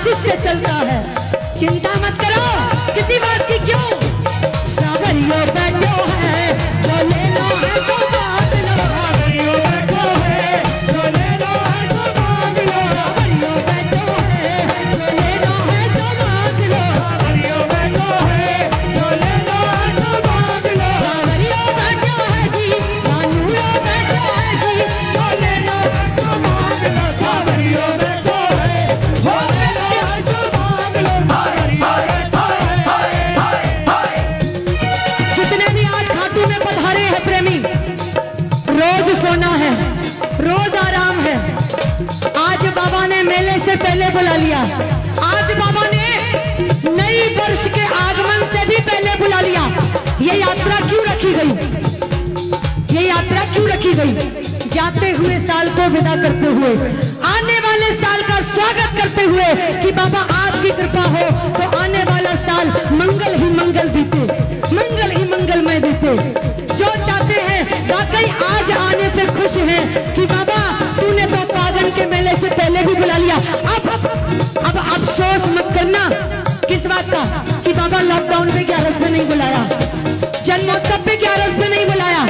जिससे चलता है। चिंता मत करो किसी बात की, क्यों सावरियो बैठो है जो लेना है तो मांग लो। सावरियो बैठो है जो लेना है तो मांग लो। सावरियो बैठो है जो लेना है तो मांग लो। सावरियो बैठो है जो लेना है तो मांग लो। सावरियो बैठो है जी, कानूनो बैठो है जी, जो लेना है तो मांग लो। सावरियो बैठो है जो लेना है तो मांग लो। सावरियो बैठो है। जितने भी आज खाटू में पधारे हैं प्रेमी, रोज सोना है, रोज आराम है। आज बाबा ने मेले से पहले बुला लिया। आज बाबा ने नई वर्ष के आगमन से भी पहले बुला लिया। ये यात्रा क्यों रखी गई? ये यात्रा क्यों रखी गई? जाते हुए साल को विदा करते हुए, आने वाले साल का स्वागत करते हुए कि बाबा आपकी कृपा हो तो आने वाला साल मंगल ही मंगल बीते, मंगल ही मंगलमय बीते। जो चाहते हैं वाकई आज आने पे खुश हैं कि बाबा तूने तो फागुन के मेले से पहले भी बुला लिया। अब अफसोस मत करना। किस बात का? कि बाबा लॉकडाउन पे 11 में नहीं बुलाया, जन्मोत्सव पे 11 में नहीं बुलाया,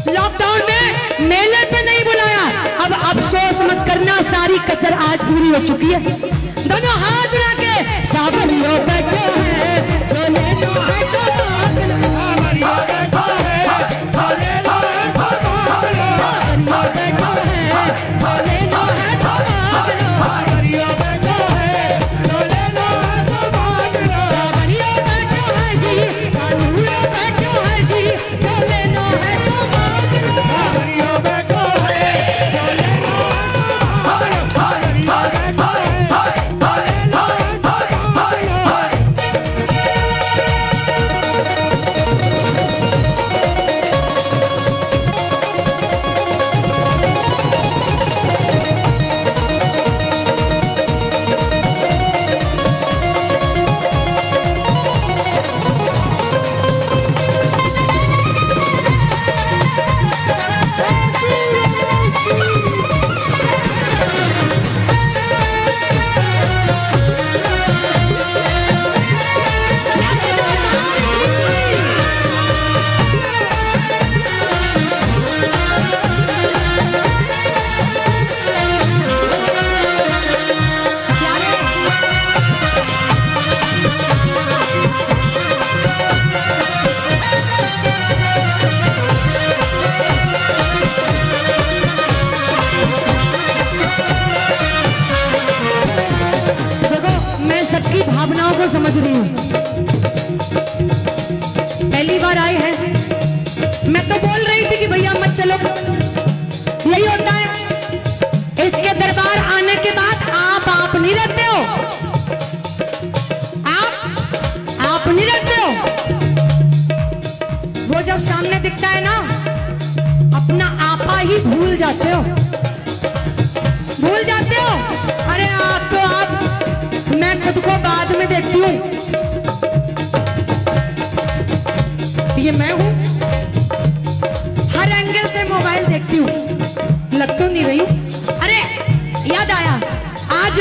लॉकडाउन में मेले पे नहीं बुलाया। अब अफसोस मत करना, सारी कसर आज पूरी हो चुकी है। दोनों हाथ उठा के सावरियो बैठो है जो लेना है तो मांग लो। सावरियो बैठो है जो लेना है तो मांग लो। सावरियो बैठो है जो लेना है तो मांग लो। सावरियो बैठो है जो लेना है तो मांग लो। सावरियो बैठो है जी, कानूनो बैठो है जी, जो लेना है तो मांग लो। सावरियो बैठो है जो लेना है तो मांग लो। सावरियो बैठो है जो लेना है तो मांग लो। सबकी भावनाओं को समझ रही हूँ। पहली बार आए हैं, मैं तो बोल रही थी कि भैया मत चलो। यही होता है इसके दरबार आने के बाद, आप नहीं रहते हो, आप नहीं रहते हो। वो जब सामने दिखता है ना, अपना आपा ही भूल जाते हो, भूल जाते हो। अरे आप तो आप, मैं खुद को बाद में देखती हूँ, ये मैं हूँ। हर एंगल से मोबाइल देखती हूँ, लग तो नहीं रही हूँ। अरे याद आया, आज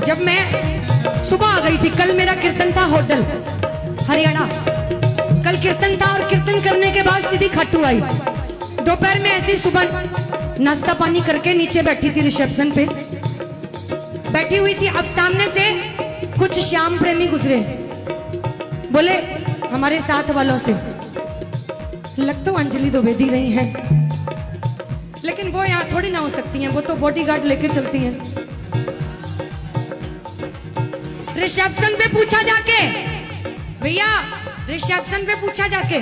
जब मैं सुबह आ गई थी, कल मेरा कीर्तन था होटल हरियाणा, कल कीर्तन था और कीर्तन करने के बाद सीधी खाटू आई। दोपहर में ऐसी सुबह नाश्ता पानी करके नीचे बैठी थी, रिसेप्शन पे बैठी हुई थी। अब सामने से कुछ श्याम प्रेमी गुजरे, बोले हमारे साथ वालों से, लग तो अंजलि द्विवेदी रही हैं, लेकिन वो यहाँ थोड़ी ना हो सकती हैं, वो तो बॉडीगार्ड लेके चलती हैं। रिसेप्शन पे पूछा जाके, भैया रिसेप्शन पे पूछा जाके,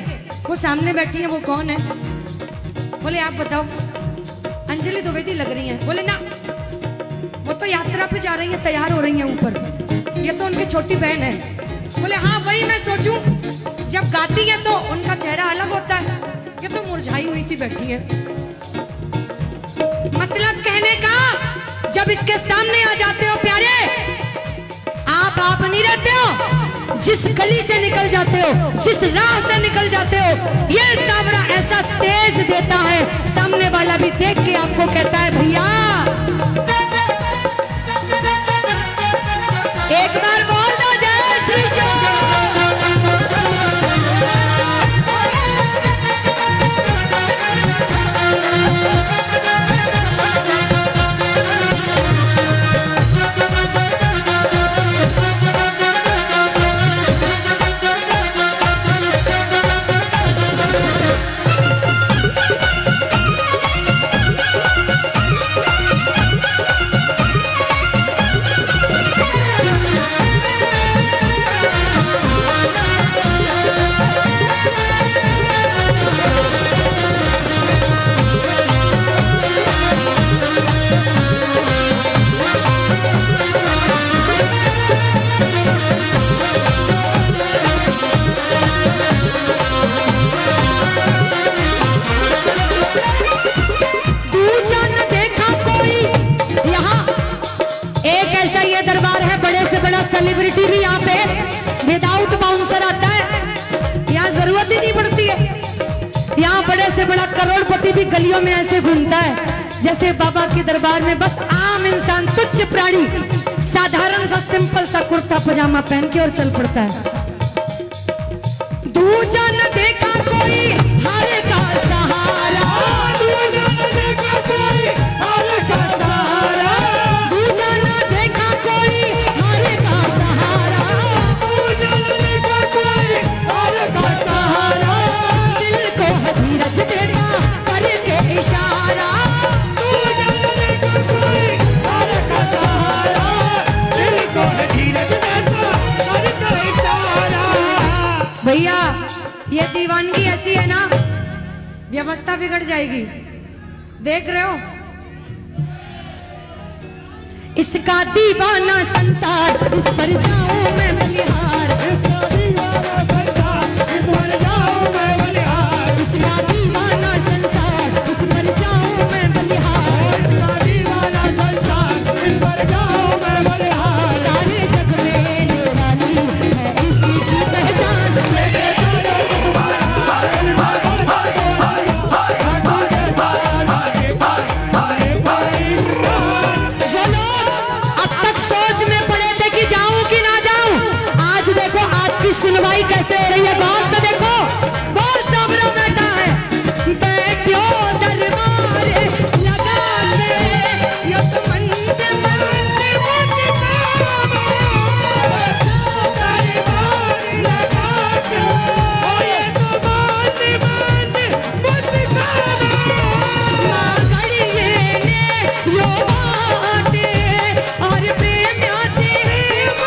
वो सामने बैठी है, वो कौन है? बोले आप बताओ। अंजलि द्विवेदी लग रही हैं। बोले ना, वो तो यात्रा पे जा रही है, तैयार हो रही है ऊपर, ये तो उनकी छोटी बहन है। बोले हाँ वही मैं सोचूं, जब गाती है तो उनका चेहरा अलग होता है, ये तो मुरझाई हुई सी बैठी है। मतलब कहने का, जब इसके सामने आ जाते हो प्यारे, आप नहीं रहते हो, जिस गली से निकल जाते हो, जिस राह से निकल जाते हो, ये सावरा ऐसा तेज देता है, सामने वाला भी देख के आपको कहता है भैया सेलिब्रिटी भी यहाँ पे विदाउट बाउंसर आता है, यहाँ जरूरत ही नहीं पड़ती है। यहाँ बड़े से बड़ा करोड़पति भी गलियों में ऐसे घूमता है जैसे बाबा के दरबार में बस आम इंसान, तुच्छ प्राणी साधारण सा सिंपल सा कुर्ता पजामा पहन के और चल पड़ता है। दूजा न देखा कोई हार का सहारा, दूजा न देखा कोई हार का सहारा, दूजा न देखा कोई हार का सहारा, दूजा न देखा कोई हार का सहारा, दिल को धीरज देता करके इशारा, दूजा न देखा कोई हार का सहारा, दिल को धीरज देता करके इशारा। भैया ये दीवानगी ऐसी है ना, व्यवस्था बिगड़ जाएगी। देख रहे हो इसका दीवाना संसार, इस पर जाऊं मैं बलिहार, इसका दीवाना संसार, इस पर जाऊं मैं बलिहार, इसका दीवाना संसार, इस पर जाऊं मैं बलिहार, इसका दीवाना संसार, इस पर जाऊं मैं बलिहार, सारे जग में निराली है इसी की पहचान। सुनवाई कैसे हो रही है, गौर से देखो, बहुत सबरा बैठा है, बैठो दरबार लगाने यत मंद मंद मुझकाने, दरबार लगाने यत मंद मंद मुझकाने, माँ घड़िए ने यो बाटे और प्रेम से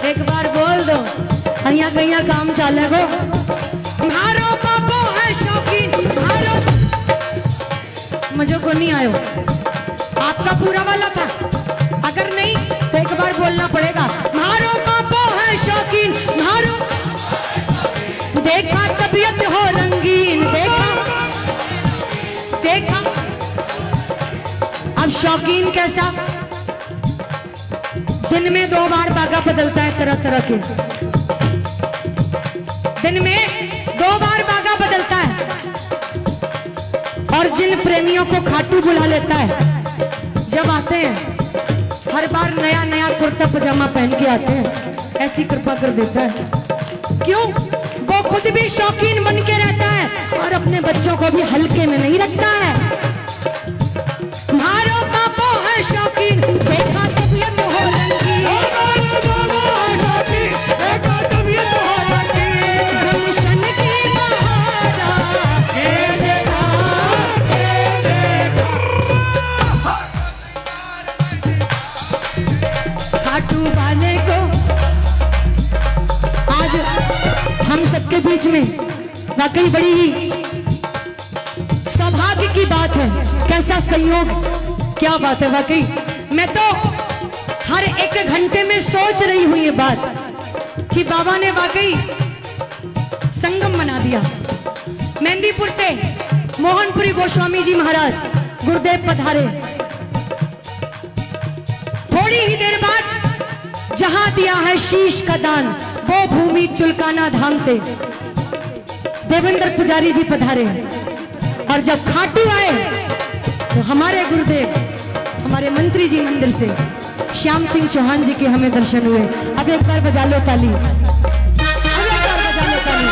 एक बार बोल दो, कहीं काम चाले गो। मारो बाबो है शौकीन, मारो मुझे को नहीं आयो, आपका पूरा वाला था, अगर नहीं तो एक बार बोलना पड़ेगा। मारो बाबो है शौकीन, मारो देखा तबीयत हो रंगीन, देखा देखा। अब शौकीन कैसा, दिन में 2 बार बागा बदलता है, तरह तरह के दिन में 2 बार बागा बदलता है, और जिन प्रेमियों को खाटू बुला लेता है, जब आते हैं हर बार नया नया कुर्ता पजामा पहन के आते हैं, ऐसी कृपा कर देता है। क्यों? वो खुद भी शौकीन बन के रहता है और अपने बच्चों को भी हल्के में नहीं रखता है। मारो बाबो है शौकीन, देखा तबीयत हो रंगी, देखा तबीयत हो रंगी, गुलशन की बहारा, ये देखा, ये देखा। खाटू वाले को आज हम सबके बीच में वाकई बड़ी ही सौभाग्य की बात है, कैसा संयोग, क्या बात है। वाकई मैं तो हर एक घंटे में सोच रही हूं ये बात कि बाबा ने वाकई संगम बना दिया। मेहंदीपुर से मोहनपुरी गोस्वामी जी महाराज गुरुदेव पधारे, थोड़ी ही देर बाद जहां दिया है शीश का दान, वो भूमि चुलकाना धाम से देवेंद्र पुजारी जी पधारे, और जब खाटू आए तो हमारे गुरुदेव, हमारे मंत्री जी मंदिर से श्याम सिंह चौहान जी के हमें दर्शन हुए। अब एक बार बजा लो ताली, अब एक बार बजा लो ताली।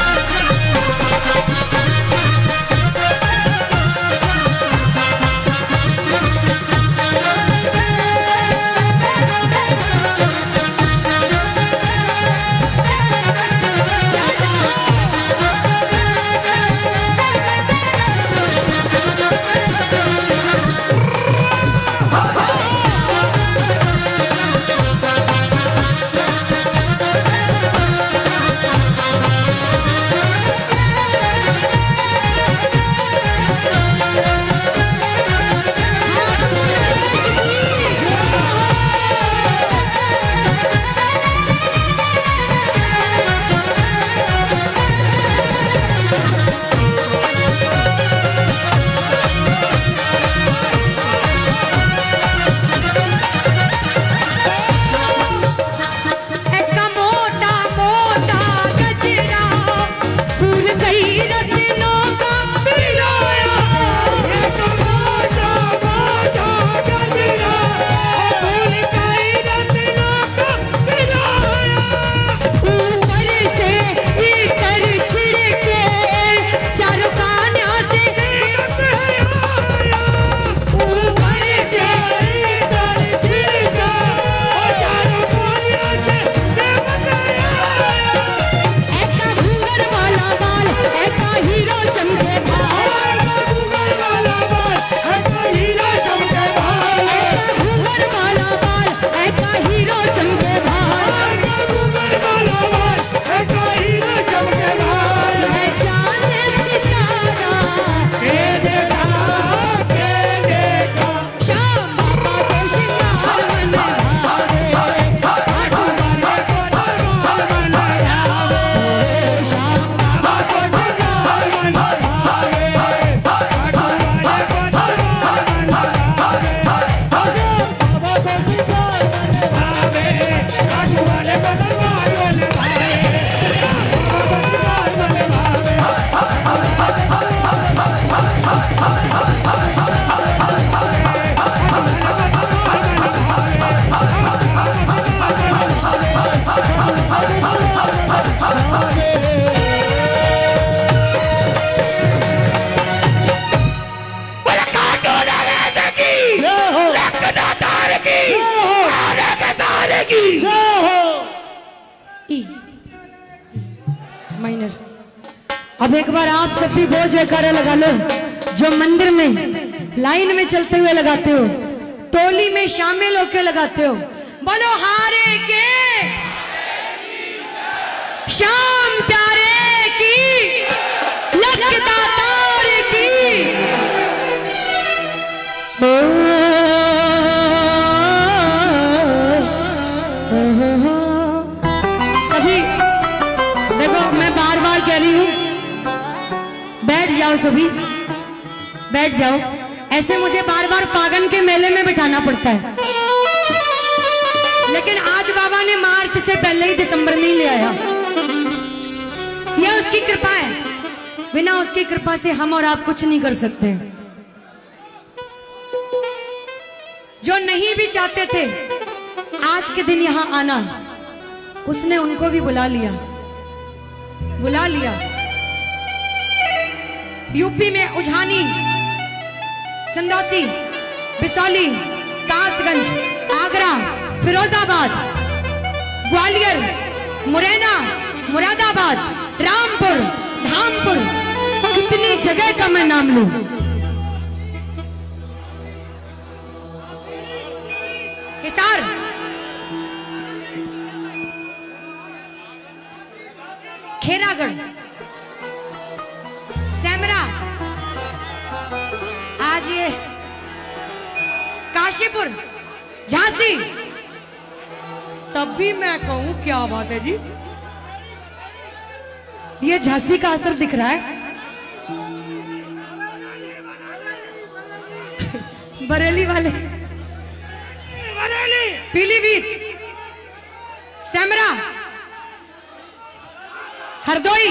की जय हो। E minor. अब एक बार आप सब भी बहुत जयकारा लगा लो, जो मंदिर में लाइन में चलते हुए लगाते हो, टोली में शामिल होकर लगाते हो। बोलो हारे के शाम प्यारे की लगता तार की। सभी देखो, मैं बार बार कह रही हूं, बैठ जाओ सभी, बैठ जाओ। ऐसे मुझे बार बार फागन के मेले में बिठाना पड़ता है, लेकिन आज बाबा ने मार्च से पहले ही दिसंबर में ही ले आया। यह उसकी कृपा है, बिना उसकी कृपा से हम और आप कुछ नहीं कर सकते। जो नहीं भी चाहते थे आज के दिन यहां आना, उसने उनको भी बुला लिया, बुला लिया। यूपी में उझानी, चंदौसी, बिसौली, कासगंज, आगरा, फिरोजाबाद, ग्वालियर, मुरैना, मुरादाबाद, रामपुर, धामपुर, कितनी जगह का मैं नाम लूं। हिसार, खेरागढ़, सेमरा, आज ये काशीपुर, झांसी। तब भी मैं कहूं क्या बात है जी, ये झांसी का असर दिख रहा है। बरेली वाले, बरेली, पीलीभीत, सेमरा, हरदोई,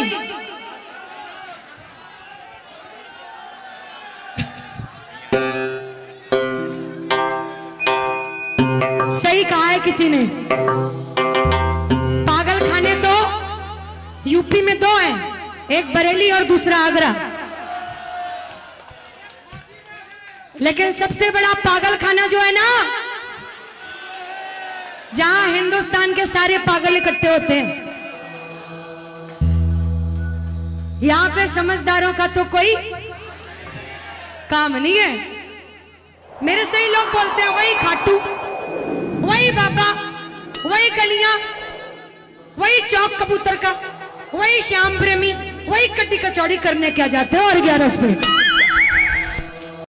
सही कहा है किसी ने, पागल खाने तो यूपी में दो हैं, एक बरेली और दूसरा आगरा। लेकिन सबसे बड़ा पागल खाना जो है ना, जहां हिंदुस्तान के सारे पागल इकट्ठे होते हैं, यहां पे समझदारों का तो कोई काम नहीं है। मेरे से ही लोग बोलते हैं वही खाटू, वही बाबा, वही गलियां, वही चौक कबूतर का, वही श्याम प्रेमी, वही कड्डी कचौड़ी करने क्या जाते हैं और 11 पे।